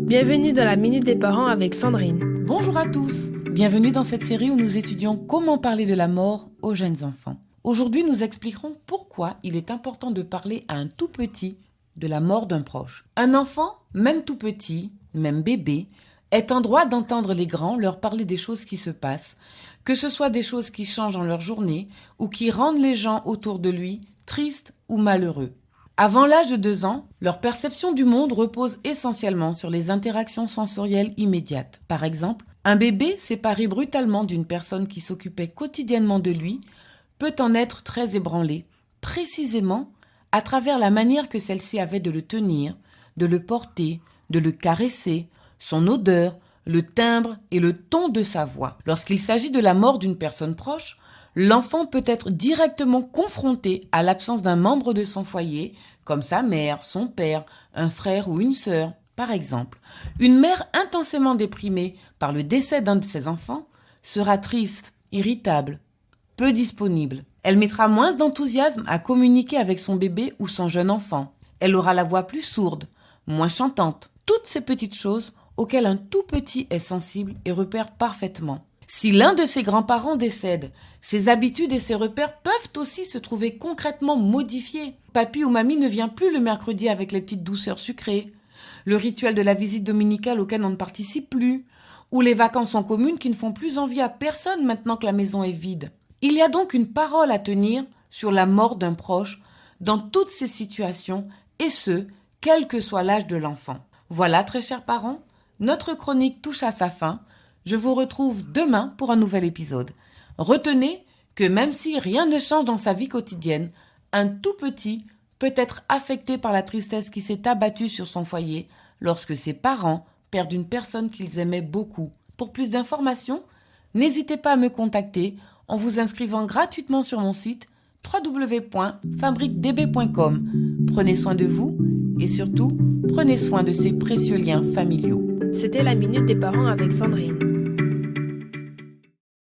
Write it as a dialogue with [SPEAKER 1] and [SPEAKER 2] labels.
[SPEAKER 1] Bienvenue dans la Minute des Parents avec Sandrine.
[SPEAKER 2] Bonjour à tous, bienvenue dans cette série où nous étudions comment parler de la mort aux jeunes enfants. Aujourd'hui, nous expliquerons pourquoi il est important de parler à un tout petit de la mort d'un proche. Un enfant, même tout petit, même bébé, est en droit d'entendre les grands leur parler des choses qui se passent, que ce soit des choses qui changent dans leur journée ou qui rendent les gens autour de lui tristes ou malheureux. Avant l'âge de 2 ans, leur perception du monde repose essentiellement sur les interactions sensorielles immédiates. Par exemple, un bébé séparé brutalement d'une personne qui s'occupait quotidiennement de lui peut en être très ébranlé, précisément à travers la manière que celle-ci avait de le tenir, de le porter, de le caresser, son odeur, le timbre et le ton de sa voix. Lorsqu'il s'agit de la mort d'une personne proche, l'enfant peut être directement confronté à l'absence d'un membre de son foyer, comme sa mère, son père, un frère ou une sœur, par exemple. Une mère intensément déprimée par le décès d'un de ses enfants sera triste, irritable, peu disponible. Elle mettra moins d'enthousiasme à communiquer avec son bébé ou son jeune enfant. Elle aura la voix plus sourde, moins chantante. Toutes ces petites choses auxquelles un tout petit est sensible et repère parfaitement. Si l'un de ses grands-parents décède, ses habitudes et ses repères peuvent aussi se trouver concrètement modifiés. Papy ou mamie ne vient plus le mercredi avec les petites douceurs sucrées, le rituel de la visite dominicale auquel on ne participe plus, ou les vacances en commune qui ne font plus envie à personne maintenant que la maison est vide. Il y a donc une parole à tenir sur la mort d'un proche dans toutes ces situations, et ce, quel que soit l'âge de l'enfant. Voilà, très chers parents, notre chronique touche à sa fin. Je vous retrouve demain pour un nouvel épisode. Retenez que même si rien ne change dans sa vie quotidienne, un tout petit peut être affecté par la tristesse qui s'est abattue sur son foyer lorsque ses parents perdent une personne qu'ils aimaient beaucoup. Pour plus d'informations, n'hésitez pas à me contacter en vous inscrivant gratuitement sur mon site www.fabriquedb.com. Prenez soin de vous et surtout, prenez soin de ces précieux liens familiaux.
[SPEAKER 1] C'était la Minute des Parents avec Sandrine.